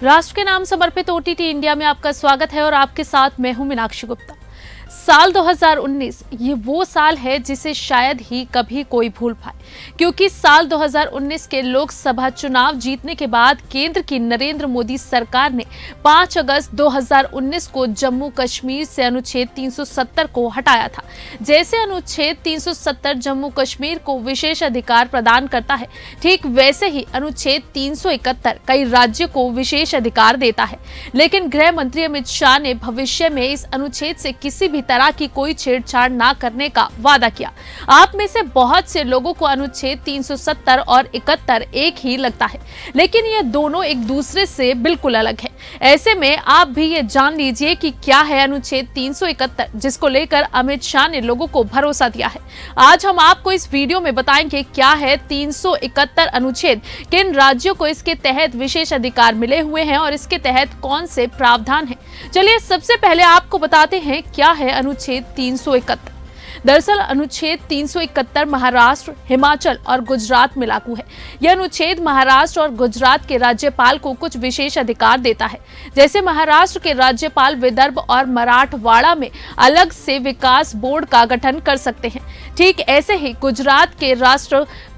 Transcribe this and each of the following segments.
राष्ट्र के नाम समर्पित ओटीटी इंडिया में आपका स्वागत है और आपके साथ मैं हूं मीनाक्षी गुप्ता। साल 2019 ये वो साल है जिसे शायद ही कभी कोई भूल पाए, क्योंकि साल 2019 के लोकसभा चुनाव जीतने के बाद केंद्र की नरेंद्र मोदी सरकार ने 5 अगस्त 2019 को जम्मू कश्मीर से अनुच्छेद 370 को हटाया था। जैसे अनुच्छेद 370 जम्मू कश्मीर को विशेष अधिकार प्रदान करता है, ठीक वैसे ही अनुच्छेद 371 कई राज्यों को विशेष अधिकार देता है। लेकिन गृह मंत्री अमित शाह ने भविष्य में इस अनुच्छेद से किसी भी तरह की कोई छेड़छाड़ ना करने का वादा किया। आप में से बहुत से लोगों को अनुच्छेद 370 और 71 एक ही लगता है, लेकिन ये दोनों एक दूसरे से बिल्कुल अलग है। ऐसे में आप भी ये जान लीजिए कि क्या है अनुच्छेद 371, जिसको लेकर अमित शाह ने लोगों को भरोसा दिया है। आज हम आपको इस वीडियो में बताएंगे क्या है 371 अनुच्छेद, किन राज्यों को इसके तहत विशेष अधिकार मिले हुए हैं और इसके तहत कौन से प्रावधान हैं। चलिए सबसे पहले आपको बताते हैं क्या है अनुच्छेद 371। दरअसल अनुच्छेद 371 महाराष्ट्र, हिमाचल और गुजरात में लागू है। यह अनुच्छेद महाराष्ट्र और गुजरात के राज्यपाल को कुछ विशेष अधिकार देता है। जैसे महाराष्ट्र के राज्यपाल विदर्भ और मराठवाड़ा में अलग से विकास बोर्ड का गठन कर सकते हैं। ठीक ऐसे ही गुजरात के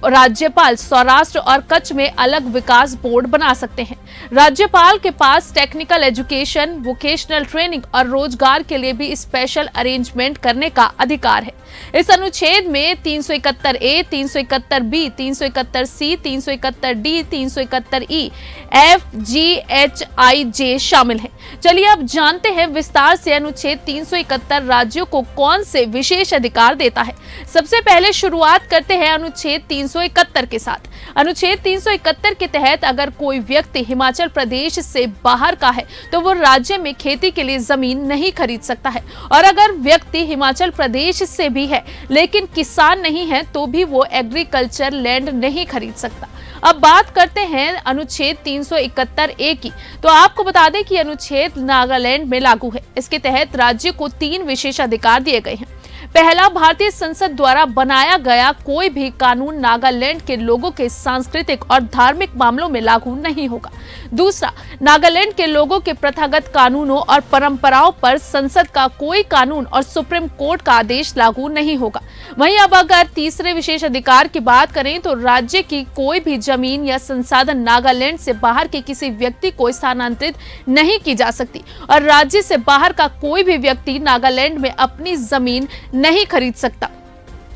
राज्यपाल सौराष्ट्र और कच्छ में अलग विकास बोर्ड बना सकते हैं। राज्यपाल के पास टेक्निकल एजुकेशन, वोकेशनल ट्रेनिंग और रोजगार के लिए भी स्पेशल अरेंजमेंट करने का अधिकार है। इस अनुच्छेद में 371A, 371B, 371C, 371D, 371E, F, G, H, I, J शामिल हैं। चलिए अब जानते हैं विस्तार से अनुच्छेद 371 राज्यों को कौन से विशेष अधिकार देता है। सबसे पहले शुरुआत करते हैं अनुच्छेद 371 के साथ। अनुच्छेद 371 के तहत अगर कोई व्यक्ति हिमाचल प्रदेश से बाहर का है तो वो राज्य में खेती के लिए जमीन नहीं खरीद सकता है, और अगर व्यक्ति हिमाचल प्रदेश से भी है लेकिन किसान नहीं है तो भी वो एग्रीकल्चर लैंड नहीं खरीद सकता। अब बात करते हैं अनुच्छेद 371A की। तो आपको बता दें कि अनुच्छेद नागालैंड में लागू है। इसके तहत राज्य को 3 विशेष अधिकार दिए गए हैं। पहला, भारतीय संसद द्वारा बनाया गया कोई भी कानून नागालैंड के लोगों के सांस्कृतिक और धार्मिक मामलों में लागू नहीं होगा। दूसरा, नागालैंड के लोगों के प्रथागत कानूनों और परंपराओं पर संसद का कोई कानून और सुप्रीम कोर्ट का आदेश लागू नहीं होगा। वहीं अब अगर तीसरे विशेष अधिकार की बात करें तो राज्य की कोई भी जमीन या संसाधन नागालैंड से बाहर के किसी व्यक्ति को स्थानांतरित नहीं की जा सकती, और राज्य से बाहर का कोई भी व्यक्ति नागालैंड में अपनी जमीन नहीं खरीद सकता।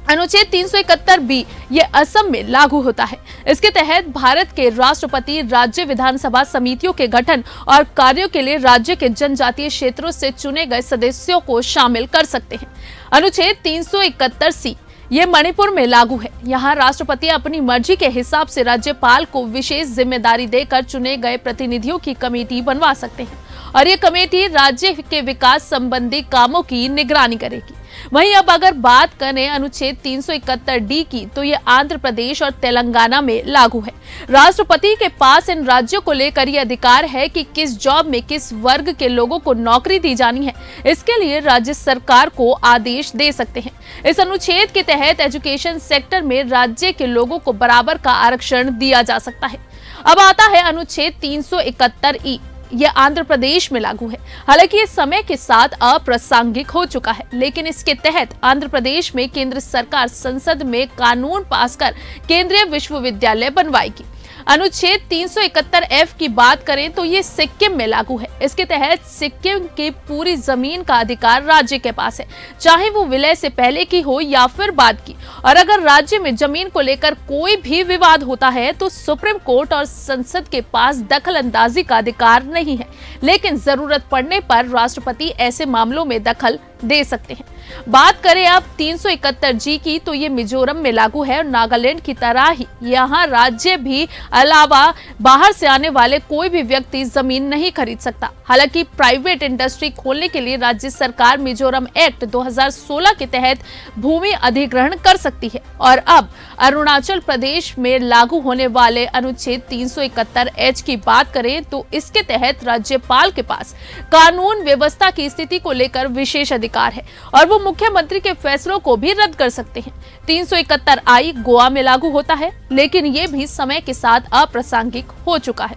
अनुच्छेद 371B ये असम में लागू होता है। इसके तहत भारत के राष्ट्रपति राज्य विधानसभा समितियों के गठन और कार्यों के लिए राज्य के जनजातीय क्षेत्रों से चुने गए सदस्यों को शामिल कर सकते हैं। अनुच्छेद 371C ये मणिपुर में लागू है। यहाँ राष्ट्रपति अपनी मर्जी के हिसाब से राज्यपाल को विशेष जिम्मेदारी देकर चुने गए प्रतिनिधियों की कमेटी बनवा सकते हैं, और ये कमेटी राज्य के विकास संबंधी कामों की निगरानी करेगी। वहीं अब अगर बात करें अनुच्छेद 371D की, तो ये आंध्र प्रदेश और तेलंगाना में लागू है। राष्ट्रपति के पास इन राज्यों को लेकर ये अधिकार है कि किस जॉब में किस वर्ग के लोगों को नौकरी दी जानी है। इसके लिए राज्य सरकार को आदेश दे सकते हैं। इस अनुच्छेद के तहत एजुकेशन सेक्टर में राज्य के लोगों को बराबर का आरक्षण दिया जा सकता है। अब आता है अनुच्छेद 371E। यह आंध्र प्रदेश में लागू है। हालांकि ये समय के साथ अप्रासंगिक हो चुका है, लेकिन इसके तहत आंध्र प्रदेश में केंद्र सरकार संसद में कानून पास कर केंद्रीय विश्वविद्यालय बनवाएगी। अनुच्छेद 371F की बात करें तो ये सिक्किम में लागू है। इसके तहत सिक्किम की पूरी जमीन का अधिकार राज्य के पास है, चाहे वो विलय से पहले की हो या फिर बाद की। और अगर राज्य में जमीन को लेकर कोई भी विवाद होता है तो सुप्रीम कोर्ट और संसद के पास दखल अंदाजी का अधिकार नहीं है, लेकिन जरूरत पड़ने पर राष्ट्रपति ऐसे मामलों में दखल दे सकते हैं। बात करें अब 371G की, तो ये मिजोरम में लागू है और नागालैंड की तरह ही यहाँ राज्य भी अलावा बाहर से आने वाले कोई भी व्यक्ति जमीन नहीं खरीद सकता। हालांकि प्राइवेट इंडस्ट्री खोलने के लिए राज्य सरकार मिजोरम एक्ट 2016 के तहत भूमि अधिग्रहण कर सकती है। और अब अरुणाचल प्रदेश में लागू होने वाले अनुच्छेद 371H की बात करें तो इसके तहत राज्यपाल के पास कानून व्यवस्था की स्थिति को लेकर विशेष अधिकार है और वो मुख्यमंत्री के फैसलों को भी रद्द कर सकते हैं। 371I गोवा में लागू होता है, लेकिन ये भी समय के साथ अप्रासंगिक हो चुका है।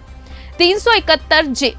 371 जे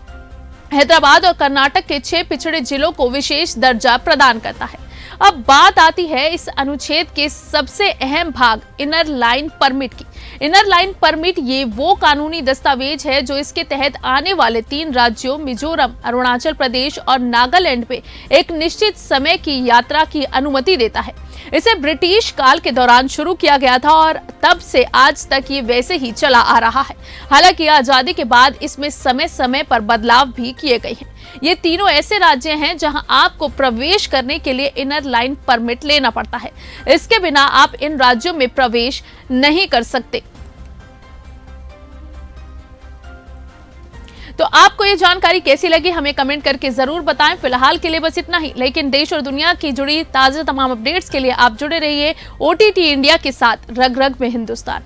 हैदराबाद और कर्नाटक के 6 पिछड़े जिलों को विशेष दर्जा प्रदान करता है। अब बात आती है इस अनुच्छेद के सबसे अहम भाग इनर लाइन परमिट की। इनर लाइन परमिट ये वो कानूनी दस्तावेज है जो इसके तहत आने वाले 3 राज्यों मिजोरम, अरुणाचल प्रदेश और नागालैंड पे एक निश्चित समय की यात्रा की अनुमति देता है। इसे ब्रिटिश काल के दौरान शुरू किया गया था और तब से आज तक ये वैसे ही चला आ रहा है। हालांकि आजादी के बाद इसमें समय समय पर बदलाव भी किए गए हैं। ये तीनों ऐसे राज्य हैं जहां आपको प्रवेश करने के लिए इनर लाइन परमिट लेना पड़ता है। इसके बिना आप इन राज्यों में प्रवेश नहीं कर सकते। तो आपको ये जानकारी कैसी लगी हमें कमेंट करके जरूर बताएं। फिलहाल के लिए बस इतना ही, लेकिन देश और दुनिया की जुड़ी ताजा तमाम अपडेट्स के लिए आप जुड़े रहिए OTT इंडिया के साथ। रग रग में हिंदुस्तान।